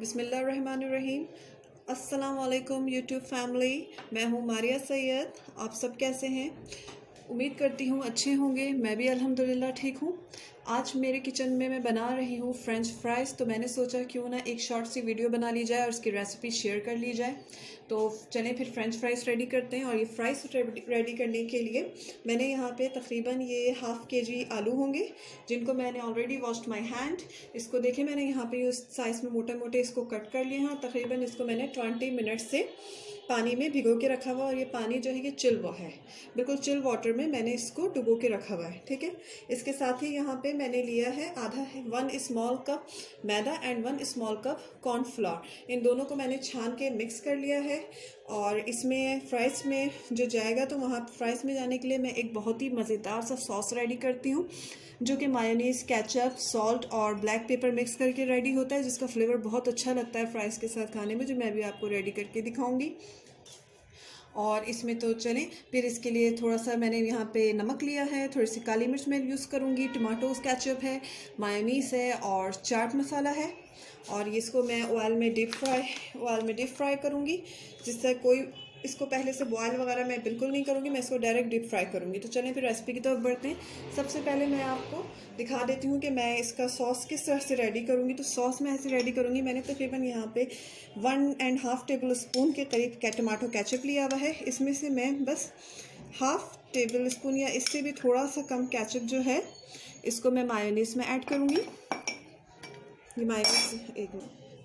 बिस्मिल्लाहिर्रहमानिर्रहीम। अस्सलाम वालेकुम यूट्यूब फैमिली। मैं हूँ मारिया सैयद। आप सब कैसे हैं? उम्मीद करती हूँ अच्छे होंगे। मैं भी अल्हम्दुलिल्लाह ठीक हूँ। आज मेरे किचन में मैं बना रही हूँ फ्रेंच फ्राइज़, तो मैंने सोचा क्यों ना एक शॉर्ट सी वीडियो बना ली जाए और उसकी रेसिपी शेयर कर ली जाए। तो चलें फिर फ्रेंच फ्राइज़ रेडी करते हैं। और ये फ्राइज़ रेडी करने के लिए मैंने यहाँ पे तकरीबन ये हाफ़ केजी आलू होंगे, जिनको मैंने ऑलरेडी वॉश्ड माय हैंड। इसको देखें, मैंने यहाँ पे उस साइज़ में मोटे मोटे इसको कट कर लिए हैं और तकरीबन इसको मैंने 20 मिनट से पानी में भिगो के रखा हुआ। और ये पानी जो है ये चिल वो है, बिल्कुल चिल वाटर में मैंने इसको डुबो के रखा हुआ है। ठीक है, इसके साथ ही यहाँ पे मैंने लिया है 1 स्मॉल कप मैदा एंड 1 स्मॉल कप कॉर्नफ्लोर। इन दोनों को मैंने छान के मिक्स कर लिया है। और इसमें फ्राइज़ में जो जाएगा, तो वहाँ फ्राइज़ में जाने के लिए मैं एक बहुत ही मज़ेदार सा सॉस रेडी करती हूँ, जो कि मायोनीज़, केचप, सॉल्ट और ब्लैक पेपर मिक्स करके रेडी होता है, जिसका फ्लेवर बहुत अच्छा लगता है फ्राइज़ के साथ खाने में, जो मैं भी आपको रेडी करके दिखाऊंगी। और इसमें तो चलें, फिर इसके लिए थोड़ा सा मैंने यहाँ पे नमक लिया है, थोड़ी सी काली मिर्च मैं यूज़ करूँगी, टमाटोज़, केचप है, मायोनीज़ है और चाट मसाला है। और इसको मैं ऑयल में डीप फ्राई करूँगी, जिससे कोई इसको पहले से बॉयल वगैरह मैं बिल्कुल नहीं करूँगी, मैं इसको डायरेक्ट डीप फ्राई करूँगी। तो चलें फिर रेसिपी की तरफ बढ़ते हैं। सबसे पहले मैं आपको दिखा देती हूँ कि मैं इसका सॉस किस तरह से रेडी करूँगी। तो सॉस मैं ऐसे रेडी करूँगी, मैंने तकरीबन यहाँ पे 1.5 टेबल स्पून के करीब टमाटो केचप लिया हुआ है। इसमें से मैं बस 1/2 टेबल स्पून या इससे भी थोड़ा सा कम केचप जो है, इसको मैं मायोनीज़ में ऐड करूँगी।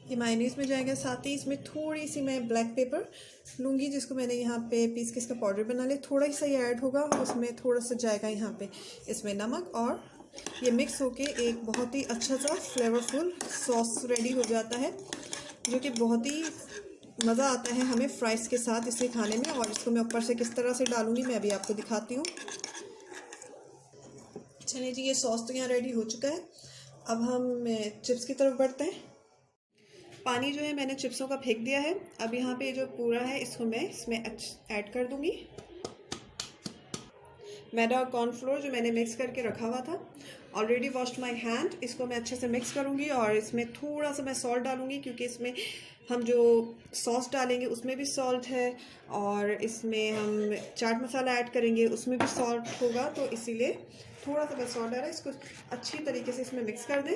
ये मायोनीज़ में जाएगा। साथ ही इसमें थोड़ी सी मैं ब्लैक पेपर लूँगी, जिसको मैंने यहाँ पे पीस के इसका पाउडर बना लिया। थोड़ा सा ये ऐड होगा, उसमें थोड़ा सा जाएगा यहाँ पे इसमें नमक, और ये मिक्स होके एक बहुत ही अच्छा सा फ्लेवरफुल सॉस रेडी हो जाता है, जो कि बहुत ही मज़ा आता है हमें फ्राइज़ के साथ इसे खाने में। और इसको मैं ऊपर से किस तरह से डालूँगी मैं अभी आपको दिखाती हूँ। चलिए जी, ये सॉस तो यहाँ रेडी हो चुका है। अब हम चिप्स की तरफ बढ़ते हैं। पानी जो है मैंने चिप्सों का फेंक दिया है। अब यहाँ पे जो पूरा है इसको मैं इसमें ऐड कर दूँगी। मैदा और कॉर्नफ्लोर जो मैंने मिक्स करके रखा हुआ था, ऑलरेडी वॉश्ड माय हैंड, इसको मैं अच्छे से मिक्स करूँगी। और इसमें थोड़ा सा मैं सॉल्ट डालूँगी, क्योंकि इसमें हम जो सॉस डालेंगे उसमें भी सॉल्ट है, और इसमें हम चाट मसाला ऐड करेंगे उसमें भी सॉल्ट होगा, तो इसीलिए थोड़ा सा मैं सॉल्ट डाला। इसको अच्छी तरीके से इसमें मिक्स कर दें।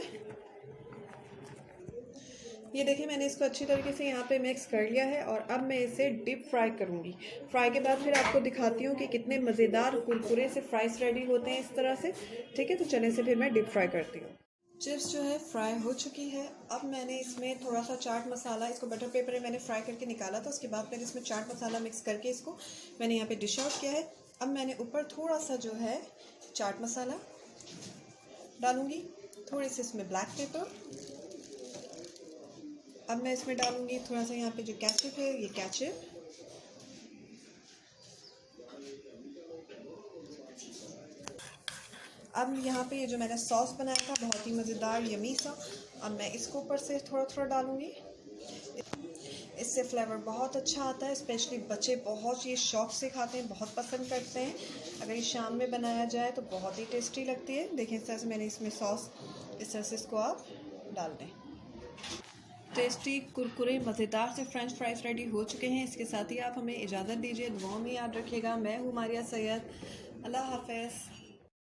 ये देखिए, मैंने इसको अच्छी तरीके से यहाँ पे मिक्स कर लिया है। और अब मैं इसे डीप फ्राई करूँगी। फ्राई के बाद फिर आपको दिखाती हूँ कि कितने मज़ेदार कुरकुरे से फ्राइज़ रेडी होते हैं इस तरह से। ठीक है, तो चने से फिर मैं डीप फ्राई करती हूँ। चिप्स जो है फ्राई हो चुकी है। अब मैंने इसमें थोड़ा सा चाट मसाला, इसको बटर पेपर में मैंने फ्राई करके निकाला था, उसके बाद मैंने इसमें चाट मसाला मिक्स करके इसको मैंने यहाँ पर डिश आउट किया है। अब मैंने ऊपर थोड़ा सा जो है चाट मसाला डालूँगी, थोड़ी सी इसमें ब्लैक पेपर। अब मैं इसमें डालूँगी थोड़ा सा यहाँ पे जो केचप है, ये केचप। अब यहाँ पे ये जो मैंने सॉस बनाया था बहुत ही मज़ेदार यमी सा, अब मैं इसको ऊपर से थोड़ा थोड़ा डालूँगी। इससे फ्लेवर बहुत अच्छा आता है, स्पेशली बच्चे बहुत ये शौक़ से खाते हैं, बहुत पसंद करते हैं। अगर ये शाम में बनाया जाए तो बहुत ही टेस्टी लगती है। देखें, इस तरह से मैंने इसमें सॉस, इस तरह से इसको आप डाल दें। टेस्टी कुरकुरे मज़ेदार से फ्रेंच फ्राइज़ रेडी हो चुके हैं। इसके साथ ही आप हमें इजाज़त दीजिए। दुआओं में याद रखिएगा। मैं हूँ मारिया सैयद। अल्लाह हाफ़िज़।